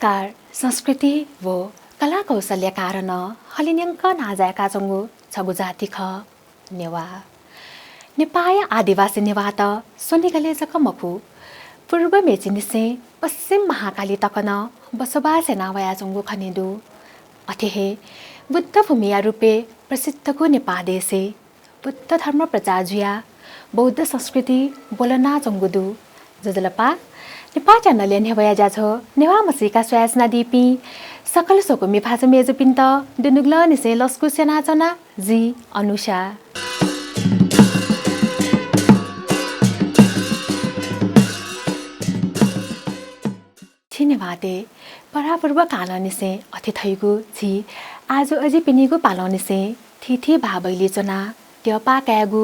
नमस्कार संस्कृति वो कला कौशल्य कारण हलिन्यङ्क नाजायका जङ्गु छगु जाति ख नेवा नेपाय आदिवासी नेवात सोनिगले जकमफु पूर्व मेचिनिसे पश्चिम महाकाली तकन बसोबास नावया जङ्गु खनेदु अथेहे बुद्ध भूमिया रूपे प्रसिद्धको नेपाल देशे बुद्ध धर्म प्रचारजुया बौद्ध संस्कृति बोलना जङ्गुदु जजलपा नेपाल च्यानलले नेवया जाछो नेवा मसिका स्वयासना दिपी सकल सोकुमी भाजु मेजु पिन्त दुनुग्ल निसे लस्कु सेनाचना जी अनुषा छिनेवाते परापूर्व काल निसे अतिथैगु जी आज अझै पिनिगु पालो निसे थिथि भाबैले चना त्योपा कागु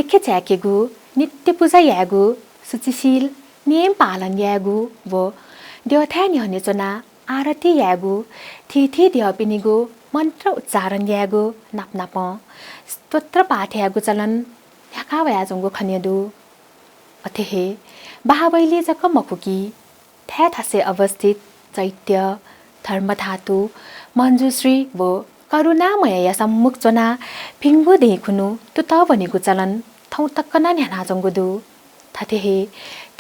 देखे च्याकेगु नित्य पूजा यागु सुचिशील नियम पालन यागु वो देवथा निहने चना आरती यागु थिथि देवपिनिगु मन्त्र उच्चारण यागु नापनाप स्तोत्र पाठ यागु चलन ह्याकावया जङ्गु खन्यदु अथेहे बाहाबैले जक मकुकी थ्याथासे अवस्थित चैत्य धर्मधातु मञ्जुश्री वो करुणामय सम्मुख चना फिङ्गु देखुनु तुत बनेगु चलन थौ तक्कना न्याना जङ्गुदु थथेहे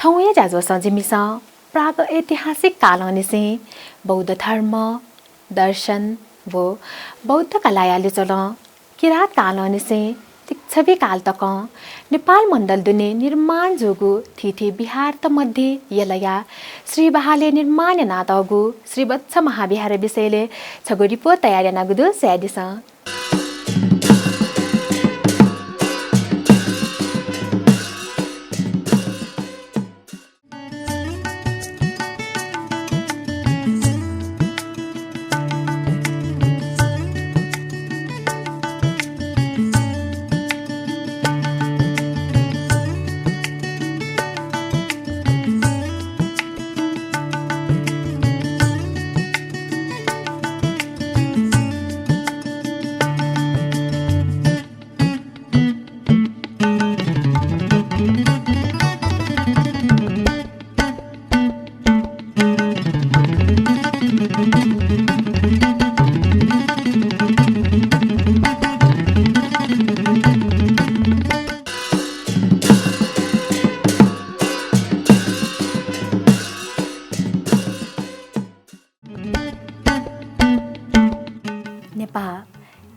थौए जाजो सजिमिस प्राग ऐतिहासिक काल निसे बौद्ध धर्म दर्शन वो बौद्ध कलायाले चल किरात काल निसे तिक्षवी काल तक नेपाल मण्डल दुने निर्माण जोगु थिथि बिहार त मध्ये यलया श्री बहाले निर्माण नातगु श्री बच्च महाविहार विषयले छगु रिपोर्ट तयारी नगुदु स्यादिस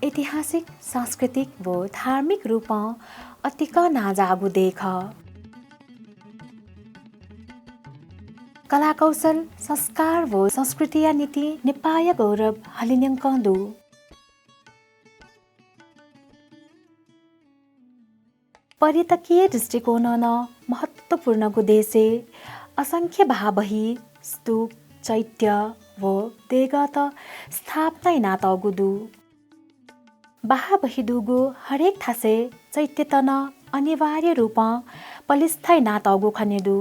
ऐतिहासिक सांस्कृतिक वो धार्मिक रूप अतिक नाजागु देख कला कौशल संस्कार वो संस्कृति या नीति नेपाय गौरव हलिन्यङ्कदु पर्यटकीय दृष्टिकोण न महत्त्वपूर्ण गुदेशे असंख्य भाबही स्तूप चैत्य वो देगत स्थापना नातगुदु बाहाबहिदुगु हरेक थासे चैत्यतन अनिवार्य रूप पलिस्थाय नातगु खनेदु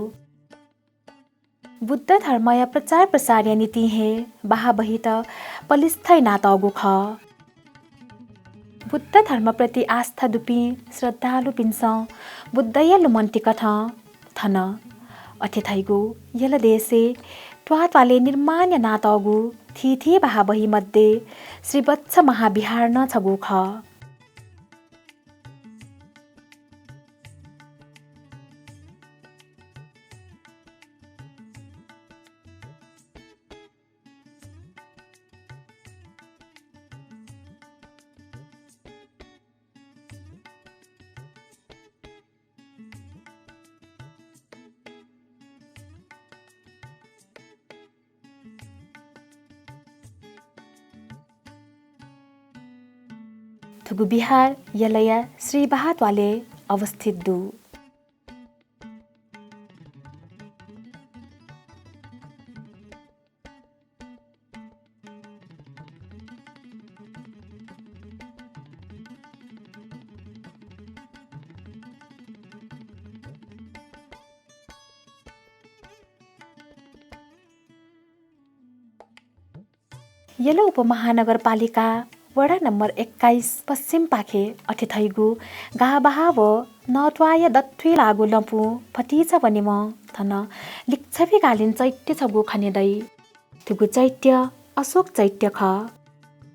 बुद्ध धर्मय प्रचार प्रसार नीति हे बाहाबहित पलिस्थाय नातगु ख बुद्ध धर्म प्रति आस्था दुपी श्रद्धालु पिन्स बुद्धय लुमन्तिक थन अथेथैगु यल देशे ट्वाले निर्माण नातगु थिथि बाहाबही मध्ये श्री बच्च महाविहार न छगु ख थुगु बिहार यलया श्री बहातवाले अवस्थित दु यलो उपमहानगरपालिका वडा नम्बर 21 पश्चिम पाखे अठेथैगु गाबाहा व नटवाय दत्थुई लागु लम्पु फटिचा बनिम थन लिच्छवी कालीन चैत्य छगु खनेदै तुगु चैत्य अशोक चैत्य ख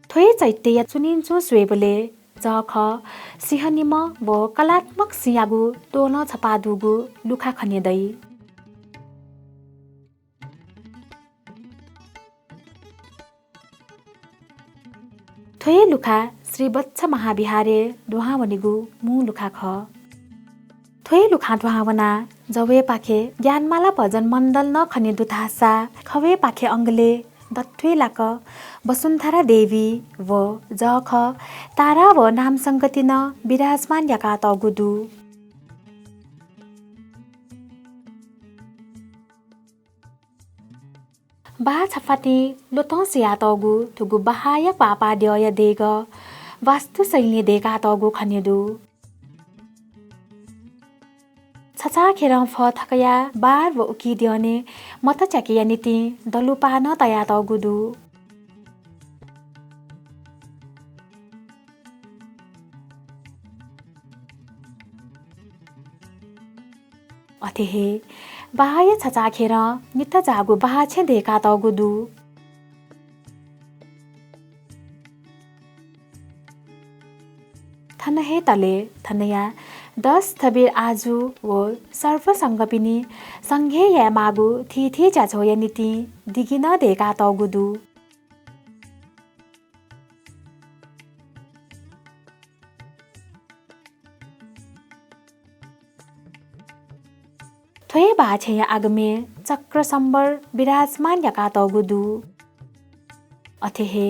थोय चैत्य या चुनिन्चो स्वेबले ज ख सिंहनिम व कलात्मक सियागु तोल छपादुगु लुखा खनेदै थोय लुखा श्री बच्छ महाविहारे दुहावनिगु मु लुखा ख थोय लुखा दुहावना जवे पाखे ज्ञानमाला भजन मण्डल न खने दुथासा खवे पाखे अङ्गले दत्थुय लाक वसुन्धरा देवी व ज ख तारा व नाम संगति न विराजमान याका तगुदु बा छफाटी लोतसिया तगु थुगु बहाय पापा द्यय देग वास्तु शैली देगा तगु खनेदु छचा खेर फ थकया बार व उकी दियने मत चकिया नीति दलुपान तया तगुदु अथेहे बाहाय छचा खेर नित जागु बाहाछे देका तगुदु थनहे तले थनया 10 थबिर आजु व सर्वसंग पिनी संघे या मागु थी चाछोया नीति दिगिन देका तगुदु थोय बाछे आगमे चक्र सम्बर विराजमान याका तगुदु अथेहे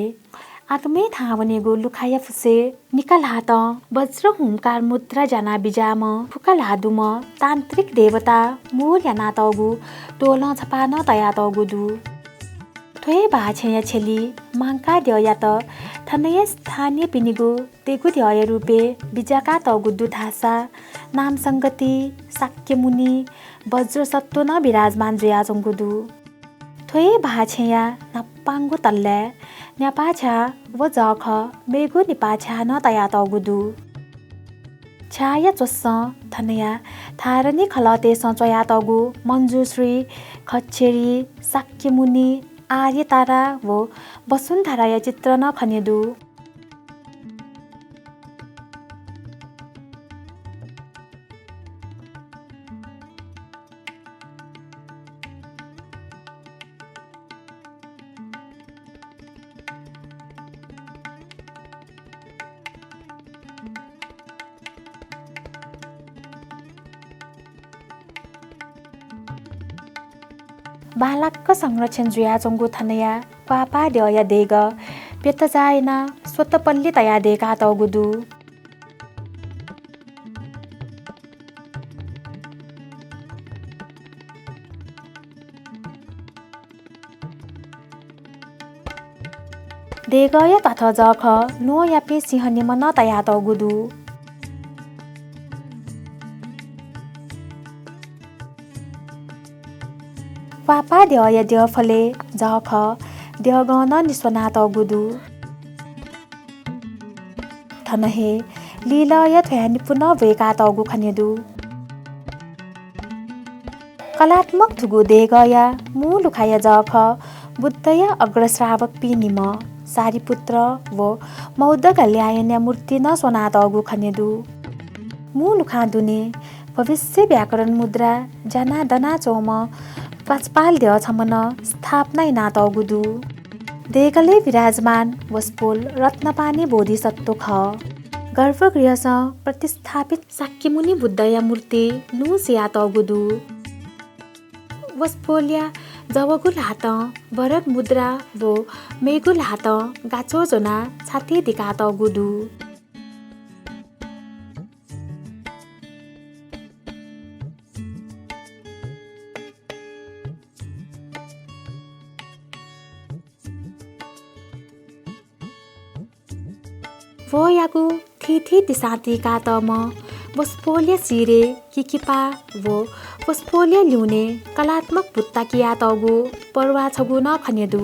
आगमे थावनेगु लुखाया फुसे निकल हात वज्र हुमकार मुद्रा जाना बिजाम फुकल हादुम तान्त्रिक देवता मूल याना तगु टोल छपान तया तगुदु थोय बाछे छेली मांका द्यया त थनय स्थानीय पिनिगु तेगु द्यय रुपे बिजाका तगुदु थासा नाम संगति शाक्य मुनि वज्र सत्व न विराजमान जुया जंगुदु थोय बाछेया नपांगु तल्ले न्यापाछा व जख मेगु निपाछा न तया तगुदु छाया चोस्स थनया थारनी खलते सचया तगु मञ्जुश्री खच्छेरी शाक्य मुनि आर्य तारा व वसुन्धरा या चित्र न खनेदु बालकको संरक्षण जुया जंगु थनया पापा द्यय देग पेत जायन स्वतपल्ली तया देगा तगुदु देगय तथ जख नो यापे सिंहनिम न तया तगुदु पापा द्यय द्य फले जख द्यगन निस्वना तगुदु थनहे लीलय थ्यानि पुनः वेका तगु खनेदु कलात्मक थुगु देगया मु लुखाया जख बुद्धय अग्रश्रावक पिनिम सारीपुत्र व मौद्ध कल्यायन्या मूर्ति न सोना तगु खनेदु मु लुखा दुने भविष्य व्याकरण मुद्रा जना दना चौम पचपाल द्य छमन स्थापना ना तगुदु देगले विराजमान वस्पोल रत्नपानी बोधिसत्व ख गर्भगृहस प्रतिस्थापित शाक्यमुनि बुद्धया मूर्ति नु सिया तगुदु वस्पोल्या जवगुल हात भरत मुद्रा वो मेगुल हात गाचो जोना छाती दिका तगुदु वो यागु थी दिसाती का तम वस्पोल्या सिरे किकिपा वो वस्पोल्या ल्युने कलात्मक पुत्ता किया तगु परवा छगु न खनेदु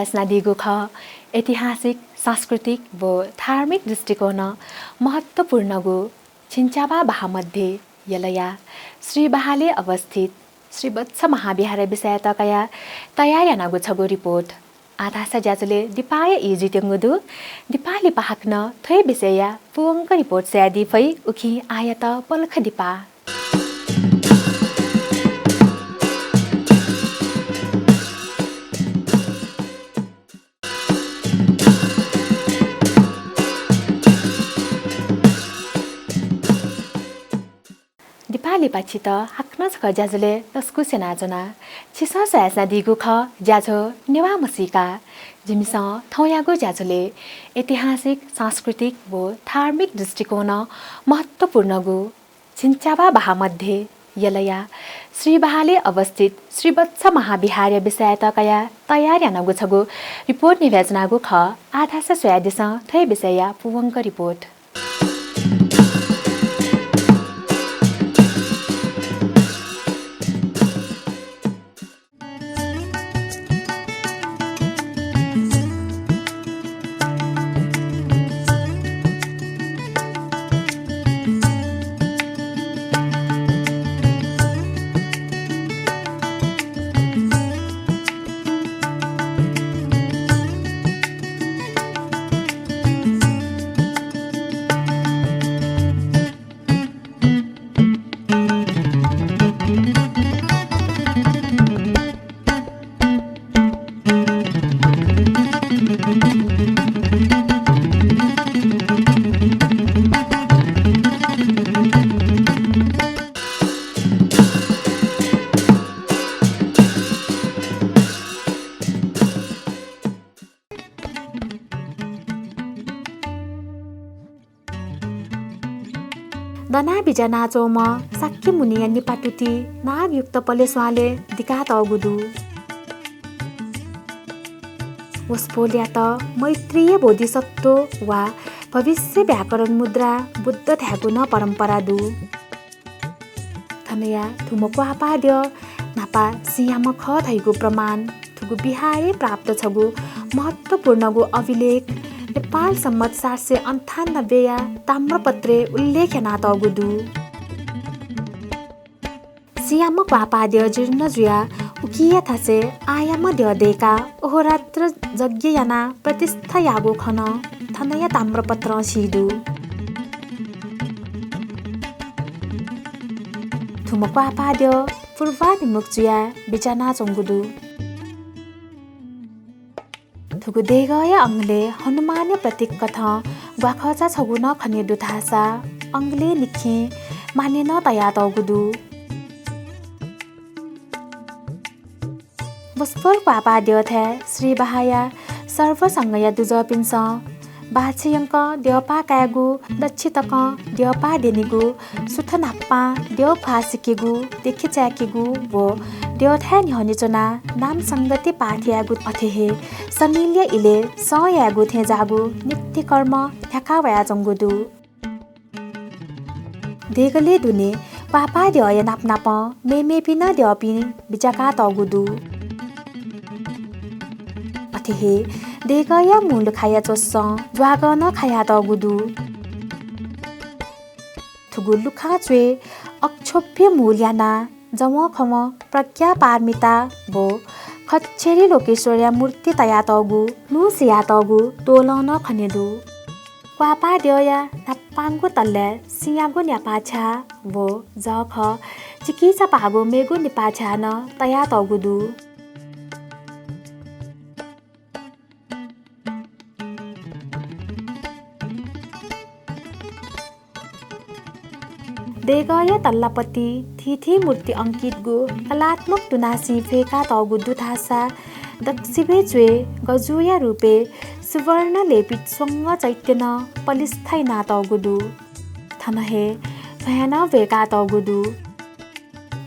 सयासना दिगो ख ऐतिहासिक सांस्कृतिक व धार्मिक दृष्टिकोन महत्त्वपूर्ण गो छिन्चाबा बाहामध्ये यलया श्री बाहाले अवस्थित श्री वत्स महाविहार विषय तकया तयार नागो छगो रिपोर्ट आधासा ज्याजुले दिपाय इजित्यङ्गुदु दिपाली पाहक्न थै विषय पुवङ्क रिपोर्ट स्यादी फै उखि आयत पलख दिपा दिपाली पछि त हाक्न छ ज्याजुले तस्कु सेनाजना छिसा सयासना दिगु ख ज्याझो नेवा मसिका जिमिस थौयागो ज्याजुले ऐतिहासिक सांस्कृतिक व धार्मिक दृष्टिकोन महत्त्वपूर्ण गो छिन्चाबा बाहामध्ये यलया श्री बाहाले अवस्थित श्री वत्स महाविहार विषय तकया तयार यानगो छगो रिपोर्ट निवेचनागो ख आधासा सोयादिस थै विषय पुवङ्क रिपोर्ट दना बिजा नाचोमा साक्की मुनिया निपाटुती नागयुक्त पलेस्वाले दिकात अगुदु वस्पोल्या त मैत्रीय बोधिसत्व वा भविष्य व्याकरण मुद्रा बुद्ध थ्यागुन परम्परा दु थनया थुमको आपाद्य नापा सियाम ख थैगु प्रमाण थुगु बिहारे प्राप्त छगु महत्त्वपूर्ण गु अभिलेख नेपाल सम्मत 798 या ताम्रपत्रे उल्लेखनात अगुदु सियामक वापाद्य जीर्ण जुया उकिया थासे आयाम द्यदेका ओहोरात्र यज्ञ याना प्रतिष्ठा यागो खन थनया ताम्रपत्र सिदु थुमको आपाद्य पूर्वाभिमुख जुया बिचाना चंगुदु थुगु देगय अंगले हनुमान प्रतीक कथ ग्वाखचा छगुन खने दुथासा अंगले निखे मानेन तया तगुदु वस्फोल पापाद्य थे श्री बहाया सर्वसंगया दुजपिन्स बाछयंक देवपा कागु दक्षितक देवपा देनिगु सुथनाप्पा देव फासिकेगु देखिचाकेगु वो देवथा निहनिचना नाम संगति पाठ्यागु अथेहे सनिल्य इले सयागु थे जागु नित्य कर्म ठ्याकावया जंगुदु देगले दुने पापा देय नापनाप मेमेपिन देवपि बिचाका तगुदु अथेहे देगया मूल खाया चोस्स ज्वागन खाया तगुदु थुगु लुखा चुए अक्षोभ्य मूल्याना जम खम प्रज्ञा पारमिता भो खच्छेरी लोकेश्वरया मूर्ति तया तगु नुसिया तगु तोलन खनेदु क्वापा देया नाप्पाङ्गु तल्ले सियागु न्यापाछा भो जख चिकिचा पागु मेगु निपाछा न तया तगुदु देगय तल्लापति थिथि मूर्ति अंकित गु कलात्मक तुनासी फेका तगु दुथासा दक्षिबे चुए गजुया रूपे सुवर्ण लेपित स्वंग चैत्यन पलिस्थाई ना तगुदु थनहे भयान वेका तगुदु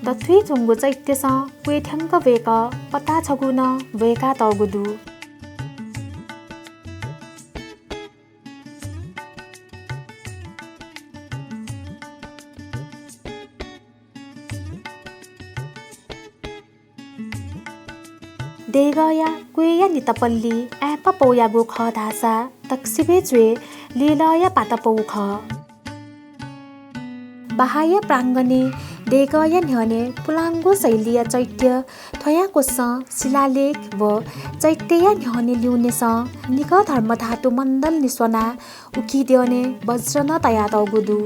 दथुई चुंगु चैत्यस वेठंक वेक पता छगुन वेका तगुदु देगया कुया नितपल्ली एप पौयागु ख धासा तक्सिबे च्वे लीलया पातपौ ख बाह्य प्राङ्गणे देगया न्ह्यने पुलाङ्गो शैलीय चैत्य थयाको शिलालेख व चैत्यया न्ह्यने ल्युनेस निक धर्म धातु मण्डल निस्वना उकिदेउने वज्रन तया तौगुदु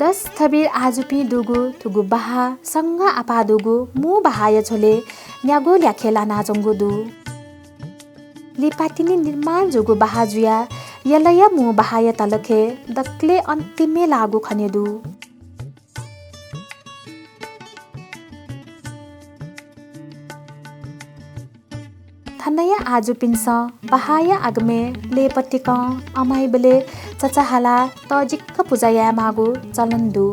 दस थबिर आजुपी दुगु थुगु बाहा सँग आपा दुगु मु बाहाय छोले न्यागो ल्याखेला नाचंगुदु लिपाटिनी निर्माण जुगु बाहाजुया यलया मु बाहाय तलखे दक्ले अन्तिमे लागु खनेदु थनया आजु पिन्स बाहाय आगमे लेपतिक अमाइबले चचाहाला तजिक्क पूजाया मागु चलन्दु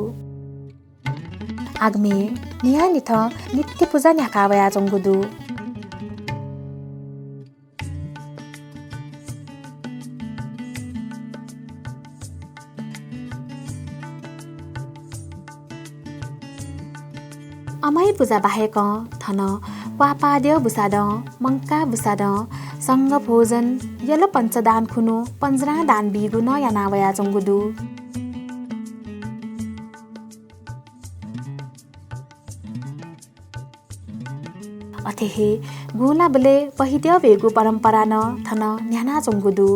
आगमे निहानिथ नित्य पूजा न्याकावया जंगुदु अमाइ पूजा बाहेक थन वापाद्य बुसाद मंका बुसाद संग भोजन यल पञ्चदान खुनु पञ्जरा दान बिगु न यानावया जंगुदु अथेहे गुला बले पहिद्य वेगु परम्परा न थन न्याना जंगुदु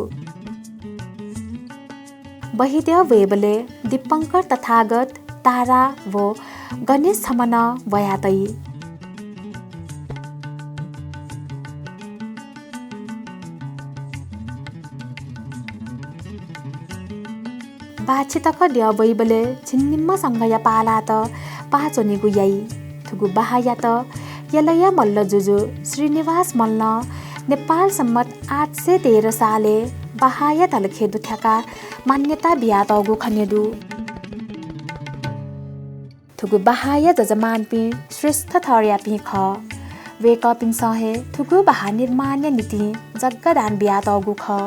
बहिद्य वेबले दीपंकर तथागत तारा व गणेश छमन वयातै बाछितक ड्य बैबले छिन्निम्म संगया पाला त पाचोनी गुयाई थुगु बाहाया त यलया मल्ल जुजु श्रीनिवास मल्ल नेपाल सम्मत 813 साले बाहाया तलखे दुथ्याका मान्यता बिया तगु खनेदु थुगु बाहाया जजमान पि श्रेष्ठ थर्या पि ख वेक पिन सहे थुगु बाहा निर्माण नीति जग्गदान बिया तगु ख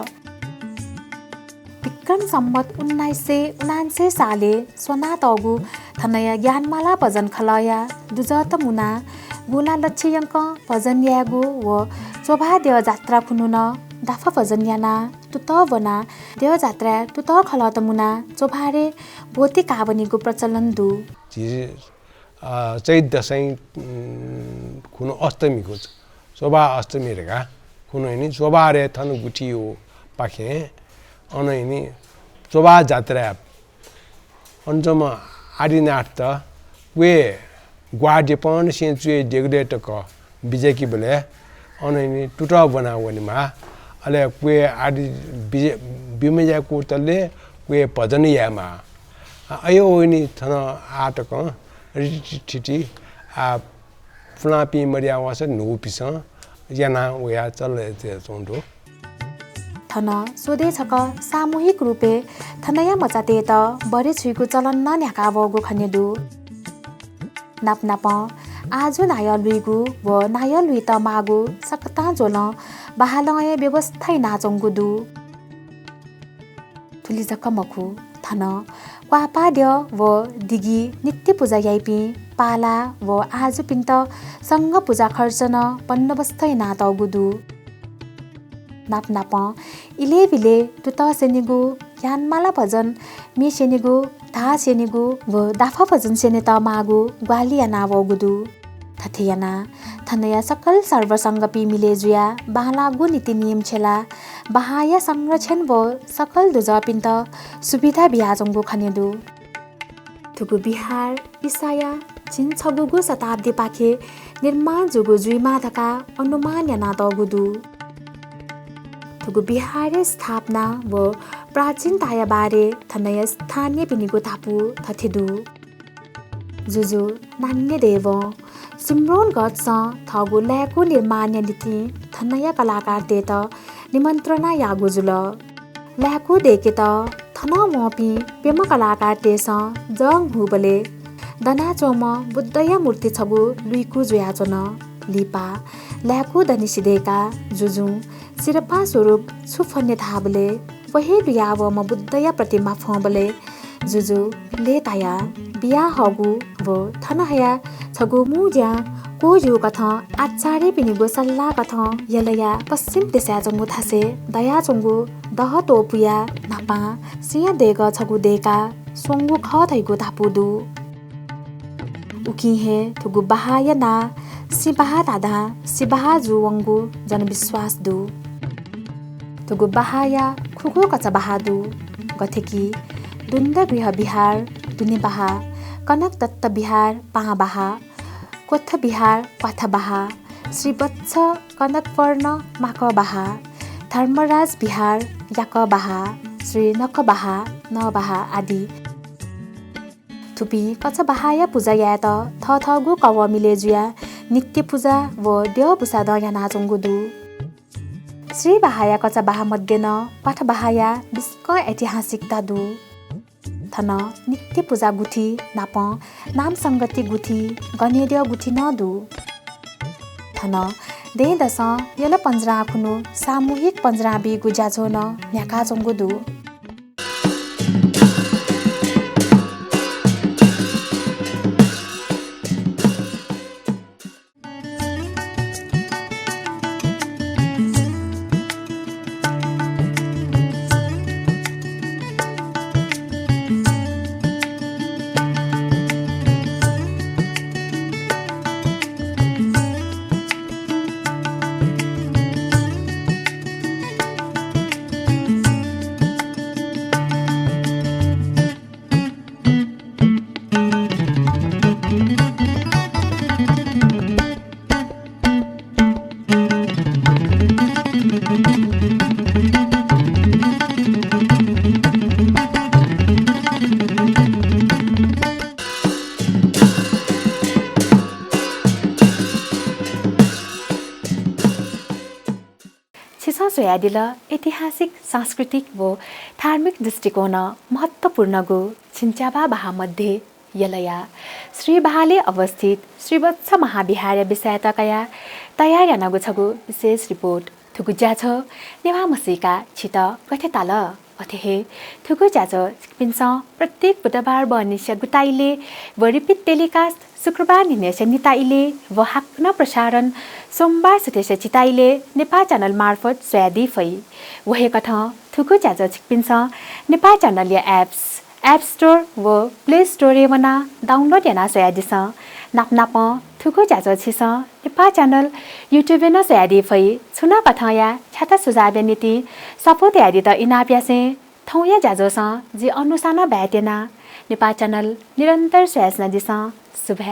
विक्रम सम्मत 1979 साले सोना तगु थनया ज्ञानमाला भजन खलया दुजत मुना गुला लक्ष्यंक भजन यागु व शोभा देव जात्रा खुनुन दाफा भजन याना तुत बना देव जात्रा तुत खलत मुना चोभारे भोति कावनीको प्रचलन दु चैत दशैं खुनु अष्टमीको शोभा अष्टमी रेगा खुनु नि शोभा रे थन गुटियो पाखे अनैनी शोभा जात्रा अञ्जम आदिनाथ त वे ग्वाडे पण सेन्चुए डेगडेट क बिजेकी बले अनैनी टुटा बनावनीमा अले कुए आदि बिमेजा को तले कुए भजन यामा अयो ओनी थन आटक रिटिटी आ फ्लापी मरिया वास नोपिस याना वया चले ते सोंडो थन सोधे छक सामूहिक रूपे थनया मचाते त बरे छुइको चलन न न्याकावगु खनेदु नाप नाप आजु नाय लुइगु व नाय लुइ त मागु सकता जोल बाहालय व्यवस्था नाचंगुदु थुली जक मखु थन वापाद्य व दिगी नित्य पूजा याइपि पाला व आजु पिन्त संग पूजा खर्चन बन्दोबस्तै नातगुदु नाप नाप इले बिले तुत सेनिगु यानमाला भजन मे सेनिगु धा सेनिगु व दाफा भजन सेने त मागु ग्वालिया नावगुदु थथेयाना थनया सकल सर्वसंग पि मिले जुया बालागु नीति नियम छेला बाहाया संरक्षण व सकल दुज पिन्त सुविधा बिहाजंगु खनेदु थुगु बिहार इसाया चिन छगुगु शताब्दी पाखे निर्माण जुगु जुइमा धका अनुमान याना तगुदु थुगु बिहारे स्थापना व प्राचीनताया बारे थनया स्थानीय पिनिगु थापु थथिदु जुजु नान्य देव सिमरोन गत्स थगु ल्याको निर्माण नीति थनया कलाकार ते त निमन्त्रणा यागुजुल ल्याको देके त थन मपि पेम कलाकार तेस जङ हुबले दना चोम बुद्धया मूर्ति छबु लुइकु जुयाचन लिपा ल्याको दनि सिदेका जुजु सिरपा स्वरूप सुफन्य थाबले वहे बियाव म बुद्धया प्रतिमा फबले जुजु ले ताया बिया हगु वो थनहया छगु मुज्या कोजु कथ आचार्य पिनिगो सल्लाह कथ यलया पश्चिम दिशा जंगु थासे दया जंगु दह तोपुया नापा सिया देग छगु देका सोंगु ख थैगु थापुदु उकी हे थुगु बहाय ना सिबाहा दादा सिबाहा जुवंगु जनविश्वास दु थुगु बहाया खुगु कचा बहादु गथेकी दुन्द गृह बिहार दुने बहा कनक दत्त बिहार पाहा बहा कोथ बिहार क्वाथ बहा श्री बत्स कनक वर्ण माक बहा धर्मराज बिहार याक बहा श्री नक बहा न बहा आदि थुपी कच बहाया पूजा या त थ थगु कव मिले जुया नित्य पूजा व देव पुसा दया नाचंगु दु श्री बहाया कच बहा मध्ये न क्वाथ बहाया विश्व ऐतिहासिकता दु थन नित्य पूजा गुठी नाप नाम संगति गुठी गणेदेव गुठी न दु थन दे दस यल पन्जरा खुनु सामूहिक पन्जराबी गुजाझो न न्याका जंगु दु सोयादिल ऐतिहासिक सांस्कृतिक व धार्मिक दृष्टिकोन महत्त्वपूर्ण गो छिन्चाबा बाहामध्ये यलया श्री बाहाले अवस्थित श्रीवत्स महाविहार विषयतकया तयार यानगो छगु विशेष रिपोर्ट थुगु ज्याछ नेवा मसिका छित कथे ताल अथे थुगु ज्याछ पिन्स प्रत्येक बुधबार बनिस गुटाइले व रिपिट टेलिकास्ट शुक्रबार निनेश निताइले व हाक्न प्रसारण सोमबार सुतेश चिताइले नेपाल च्यानल मार्फत स्वयादी फै वहे कथ थुगु ज्याछ पिन्स नेपाल च्यानल या एप स्टोर व प्ले स्टोर वना डाउनलोड याना स्वयादिस नाप थुगु ज्याछ छिस नेपाल च्यानल युट्युब न स्वयादी फै छुना कथ या छाता सुझाव नीति सपोर्ट यादि त इनाप्यासे थौया ज्याजोस जे अनुसाना ब्याटेना नेपाल च्यानल निरन्तर स्वयास नदिस शुभ